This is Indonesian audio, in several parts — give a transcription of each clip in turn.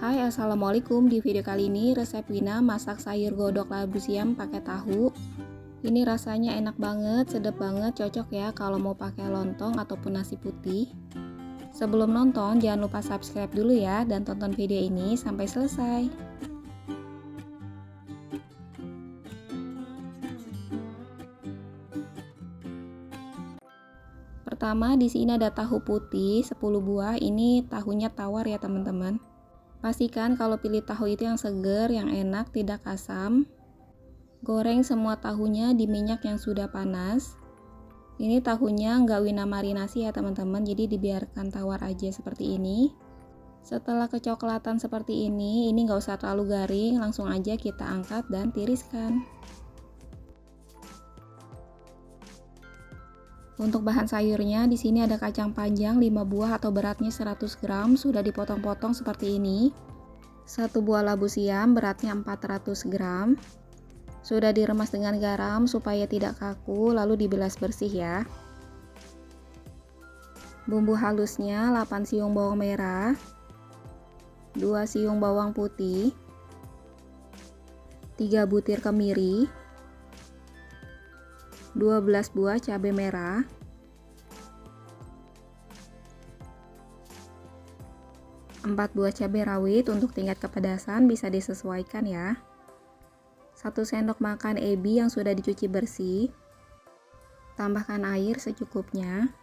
Hai, assalamualaikum. Di video kali ini resep Wina masak sayur godok labu siam pakai tahu. Ini rasanya enak banget, sedap banget, cocok ya kalau mau pakai lontong ataupun nasi putih. Sebelum nonton jangan lupa subscribe dulu ya dan tonton video ini sampai selesai. Pertama, di sini ada tahu putih 10 buah. Ini tahunya tawar ya teman-teman. Pastikan kalau pilih tahu itu yang seger, yang enak, tidak asam. Goreng semua tahunya di minyak yang sudah panas. Ini tahunya nggak Wina marinasi ya teman-teman, jadi dibiarkan tawar aja seperti ini. Setelah kecoklatan seperti ini nggak usah terlalu garing, langsung aja kita angkat dan tiriskan. Untuk bahan sayurnya di sini ada kacang panjang 5 buah atau beratnya 100 gram, sudah dipotong-potong seperti ini. 1 buah labu siam beratnya 400 gram. Sudah diremas dengan garam supaya tidak kaku, lalu dibilas bersih ya. Bumbu halusnya 8 siung bawang merah, 2 siung bawang putih, 3 butir kemiri, 12 buah cabai merah, 4 buah cabai rawit. Untuk tingkat kepedasan bisa disesuaikan ya. 1 sendok makan ebi yang sudah dicuci bersih. Tambahkan air secukupnya.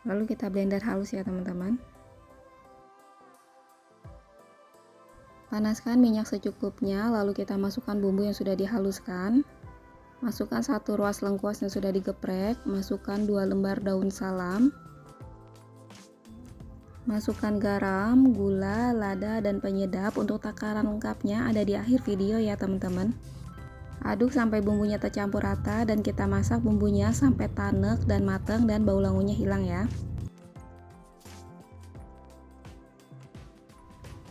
Lalu kita blender halus ya teman-teman. Panaskan minyak secukupnya, lalu kita masukkan bumbu yang sudah dihaluskan. Masukkan 1 ruas lengkuas yang sudah digeprek, masukkan 2 lembar daun salam. Masukkan garam, gula, lada, dan penyedap. Untuk takaran lengkapnya ada di akhir video ya teman-teman. Aduk sampai bumbunya tercampur rata dan kita masak bumbunya sampai tanek dan matang dan bau langunya hilang ya.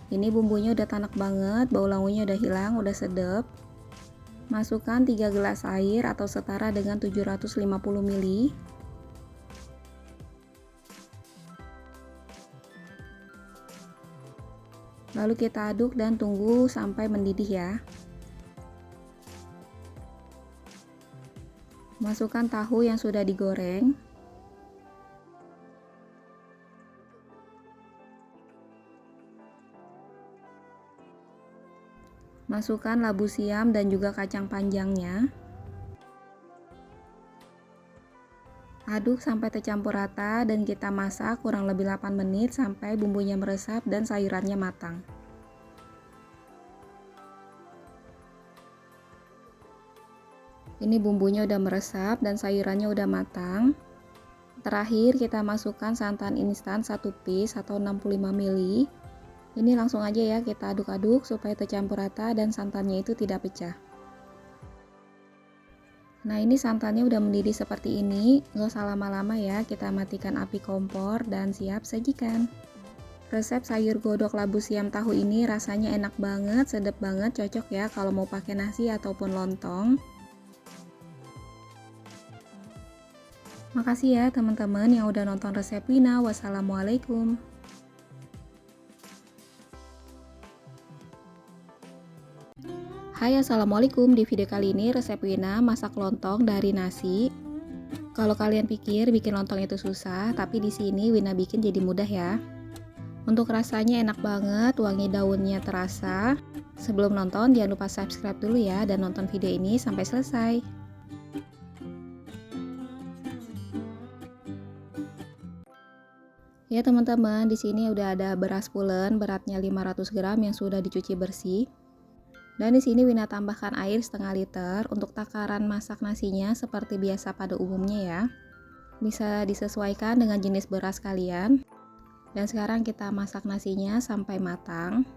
Ini bumbunya udah tanek banget, bau langunya udah hilang, udah sedap. Masukkan 3 gelas air atau setara dengan 750 ml. Lalu kita aduk dan tunggu sampai mendidih ya. Masukkan tahu yang sudah digoreng. Masukkan labu siam dan juga kacang panjangnya. Aduk sampai tercampur rata dan kita masak kurang lebih 8 menit sampai bumbunya meresap dan sayurannya matang. Ini bumbunya udah meresap dan sayurannya udah matang. Terakhir kita masukkan santan instan 1 piece atau 65 ml. Ini langsung aja ya kita aduk-aduk supaya tercampur rata dan santannya itu tidak pecah. Nah ini santannya udah mendidih seperti ini, nggak usah lama-lama ya, kita matikan api kompor dan siap sajikan. Resep sayur godok labu siam tahu ini rasanya enak banget, sedap banget, cocok ya kalau mau pakai nasi ataupun lontong. Makasih ya teman-teman yang udah nonton resep Wina. Wassalamualaikum. Hai, assalamualaikum. Di video kali ini resep Wina masak lontong dari nasi. Kalau kalian pikir bikin lontong itu susah, tapi di sini Wina bikin jadi mudah ya. Untuk rasanya enak banget, wangi daunnya terasa. Sebelum nonton jangan lupa subscribe dulu ya dan nonton video ini sampai selesai. Ya teman-teman, di sini udah ada beras pulen beratnya 500 gram yang sudah dicuci bersih. Dan di sini Wina tambahkan air setengah liter. Untuk takaran masak nasinya seperti biasa pada umumnya ya. Bisa disesuaikan dengan jenis beras kalian. Dan sekarang kita masak nasinya sampai matang.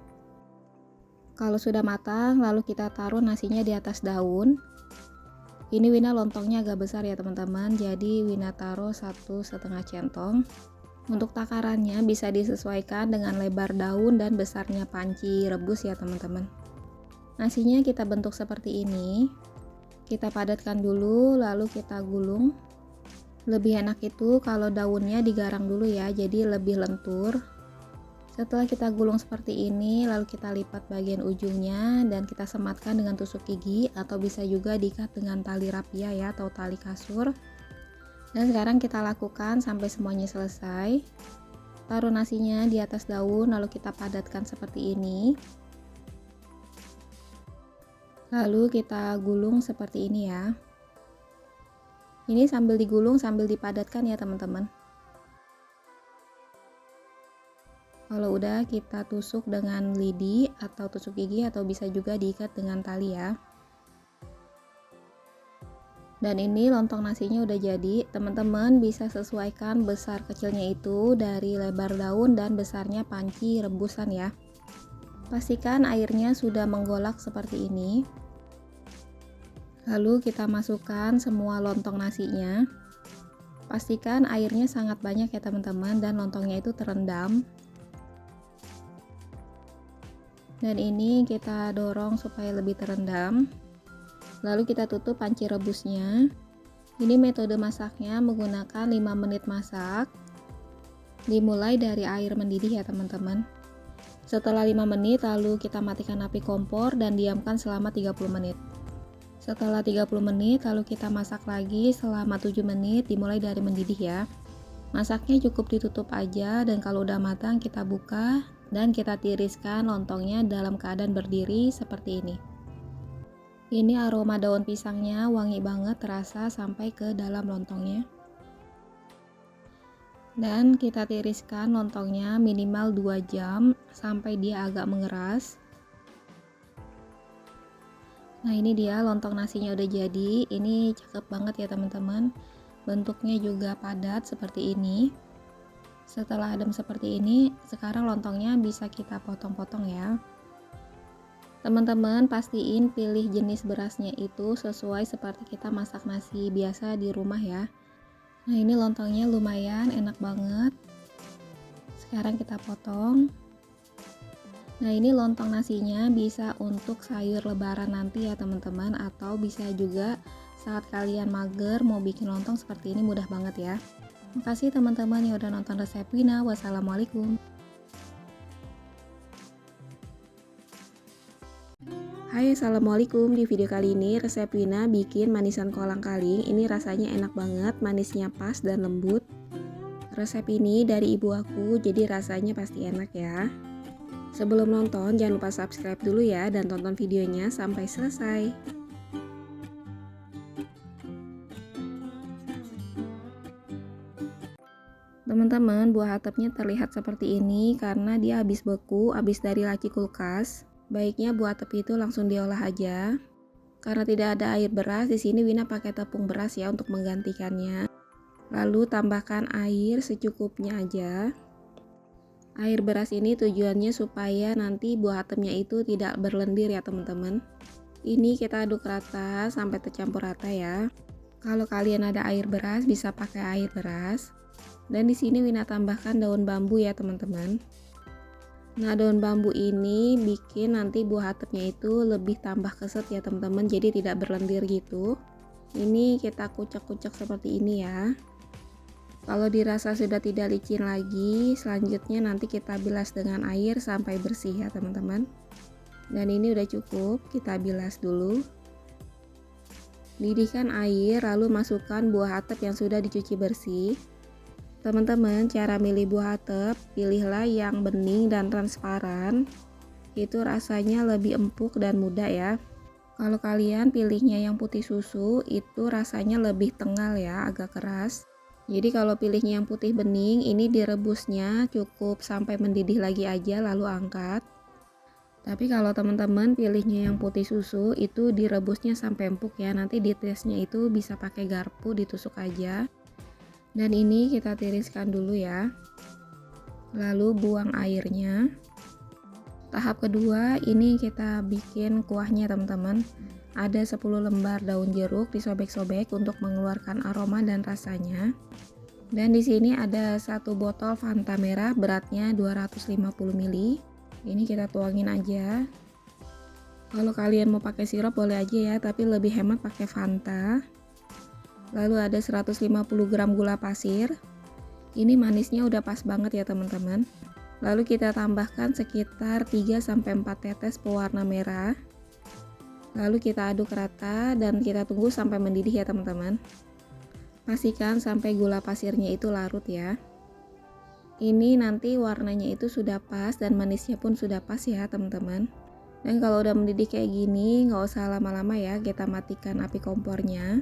Kalau sudah matang, lalu kita taruh nasinya di atas daun. Ini Wina lontongnya agak besar ya teman-teman, jadi Wina taruh 1,5 centong. Untuk takarannya bisa disesuaikan dengan lebar daun dan besarnya panci rebus ya teman-teman. Nasinya kita bentuk seperti ini. Kita padatkan dulu, lalu kita gulung. Lebih enak itu kalau daunnya digarang dulu ya, jadi lebih lentur. Setelah kita gulung seperti ini, lalu kita lipat bagian ujungnya dan kita sematkan dengan tusuk gigi atau bisa juga diikat dengan tali rapia ya atau tali kasur. Dan sekarang kita lakukan sampai semuanya selesai. Taruh nasinya di atas daun lalu kita padatkan seperti ini. Lalu kita gulung seperti ini ya. Ini sambil digulung sambil dipadatkan ya teman-teman. Kalau udah kita tusuk dengan lidi atau tusuk gigi atau bisa juga diikat dengan tali ya. Dan ini lontong nasinya udah jadi. Teman-teman bisa sesuaikan besar kecilnya itu dari lebar daun dan besarnya panci rebusan ya. Pastikan airnya sudah menggolak seperti ini. Lalu kita masukkan semua lontong nasinya. Pastikan airnya sangat banyak ya teman-teman dan lontongnya itu terendam. Dan ini kita dorong supaya lebih terendam. Lalu kita tutup panci rebusnya. Ini metode masaknya menggunakan 5 menit masak. Dimulai dari air mendidih ya teman-teman. Setelah 5 menit lalu kita matikan api kompor dan diamkan selama 30 menit. Setelah 30 menit lalu kita masak lagi selama 7 menit dimulai dari mendidih ya. Masaknya cukup ditutup aja dan kalau udah matang kita buka dan kita tiriskan lontongnya dalam keadaan berdiri seperti ini. Ini aroma daun pisangnya wangi banget terasa sampai ke dalam lontongnya. Dan kita tiriskan lontongnya minimal 2 jam sampai dia agak mengeras. Nah ini dia lontong nasinya udah jadi. Ini cakep banget ya teman-teman. Bentuknya juga padat seperti ini. Setelah adem seperti ini, sekarang lontongnya bisa kita potong-potong ya. Teman-teman pastiin pilih jenis berasnya itu sesuai seperti kita masak nasi biasa di rumah ya. Nah ini lontongnya lumayan enak banget. Sekarang kita potong. Nah ini lontong nasinya bisa untuk sayur lebaran nanti ya teman-teman, atau bisa juga saat kalian mager mau bikin lontong seperti ini, mudah banget ya. Makasih teman-teman yang udah nonton resep Wina. Wassalamualaikum. Hai, assalamualaikum. Di video kali ini resep Wina bikin manisan kolang-kaling. Ini rasanya enak banget, manisnya pas dan lembut. Resep ini dari ibu aku, jadi rasanya pasti enak ya. Sebelum nonton jangan lupa subscribe dulu ya dan tonton videonya sampai selesai. Teman-teman, buah atapnya terlihat seperti ini karena dia habis beku, habis dari laci kulkas. Baiknya buah atap itu langsung diolah aja. Karena tidak ada air beras, di sini Wina pakai tepung beras ya untuk menggantikannya. Lalu tambahkan air secukupnya aja. Air beras ini tujuannya supaya nanti buah atapnya itu tidak berlendir ya teman-teman. Ini kita aduk rata sampai tercampur rata ya. Kalau kalian ada air beras bisa pakai air beras. Dan di sini Wina tambahkan daun bambu ya teman-teman. Nah daun bambu ini bikin nanti buah atapnya itu lebih tambah keset ya teman-teman, jadi tidak berlendir gitu. Ini kita kucek-kucek seperti ini ya. Kalau dirasa sudah tidak licin lagi, selanjutnya nanti kita bilas dengan air sampai bersih ya teman-teman. Dan ini udah cukup, kita bilas dulu. Didihkan air lalu masukkan buah atap yang sudah dicuci bersih. Teman-teman, cara milih buah atap, pilihlah yang bening dan transparan. Itu rasanya lebih empuk dan mudah ya. Kalau kalian pilihnya yang putih susu, itu rasanya lebih tengal ya, agak keras. Jadi kalau pilihnya yang putih bening, ini direbusnya cukup sampai mendidih lagi aja lalu angkat. Tapi kalau teman-teman pilihnya yang putih susu, itu direbusnya sampai empuk ya. Nanti di tesnya itu bisa pakai garpu, ditusuk aja. Dan ini kita tiriskan dulu ya. Lalu buang airnya. Tahap kedua ini kita bikin kuahnya teman-teman. Ada 10 lembar daun jeruk disobek-sobek untuk mengeluarkan aroma dan rasanya. Dan di sini ada 1 botol Fanta merah beratnya 250 ml. Ini kita tuangin aja. Kalau kalian mau pakai sirup boleh aja ya, tapi lebih hemat pakai Fanta. Lalu ada 150 gram gula pasir. Ini manisnya udah pas banget ya teman-teman. Lalu kita tambahkan sekitar 3-4 tetes pewarna merah. Lalu kita aduk rata dan kita tunggu sampai mendidih ya teman-teman. Pastikan sampai gula pasirnya itu larut ya. Ini nanti warnanya itu sudah pas dan manisnya pun sudah pas ya teman-teman. Dan kalau udah mendidih kayak gini, nggak usah lama-lama ya, kita matikan api kompornya.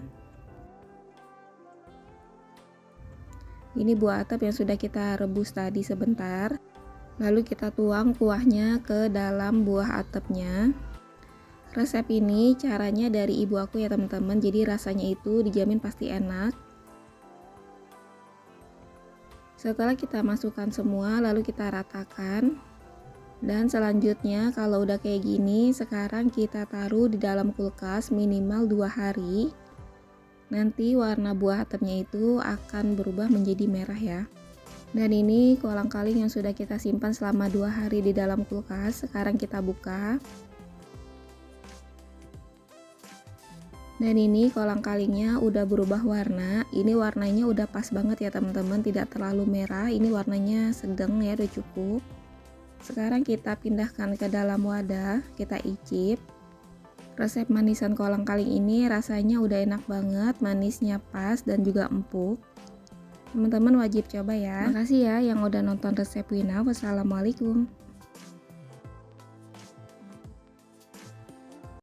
Ini buah atap yang sudah kita rebus tadi sebentar. Lalu kita tuang kuahnya ke dalam buah atapnya. Resep ini caranya dari ibu aku ya teman-teman, jadi rasanya itu dijamin pasti enak. Setelah kita masukkan semua, lalu kita ratakan. Dan selanjutnya kalau udah kayak gini, sekarang kita taruh di dalam kulkas minimal 2 hari. Nanti warna buah atapnya itu akan berubah menjadi merah ya. Dan ini kolang-kaling yang sudah kita simpan selama 2 hari di dalam kulkas. Sekarang kita buka. Dan ini kolang-kalingnya udah berubah warna. Ini warnanya udah pas banget ya teman-teman, tidak terlalu merah. Ini warnanya sedang ya, udah cukup. Sekarang kita pindahkan ke dalam wadah, kita icip. Resep manisan kolang-kaling ini rasanya udah enak banget, manisnya pas dan juga empuk. Teman-teman wajib coba ya. Makasih ya yang udah nonton resep Wina. Wassalamualaikum.